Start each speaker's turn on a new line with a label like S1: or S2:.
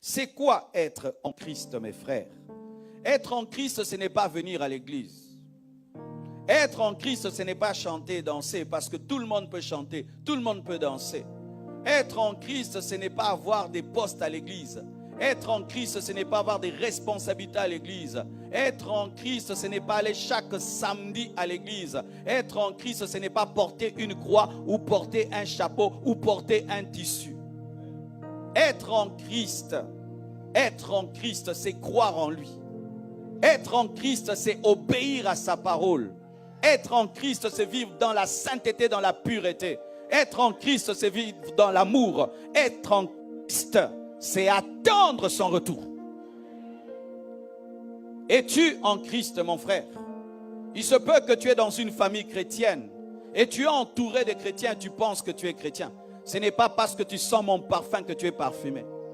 S1: C'est quoi être en Christ, mes frères? Être en Christ, ce n'est pas venir à l'église. Être en Christ, ce n'est pas chanter, danser, parce que tout le monde peut chanter, tout le monde peut danser. Être en Christ, ce n'est pas avoir des postes à l'église. Être en Christ, ce n'est pas avoir des responsabilités à l'église. Être en Christ, ce n'est pas aller chaque samedi à l'église. Être en Christ, ce n'est pas porter une croix ou porter un chapeau ou porter un tissu. Être en Christ, c'est croire en lui. Être en Christ, c'est obéir à sa parole. Être en Christ, c'est vivre dans la sainteté, dans la pureté. Être en Christ, c'est vivre dans l'amour. Être en Christ, c'est attendre son retour. Es-tu en Christ, mon frère? Il se peut que tu es dans une famille chrétienne et tu es entouré de chrétiens, tu penses que tu es chrétien. Ce n'est pas parce que tu sens mon parfum que tu es parfumé.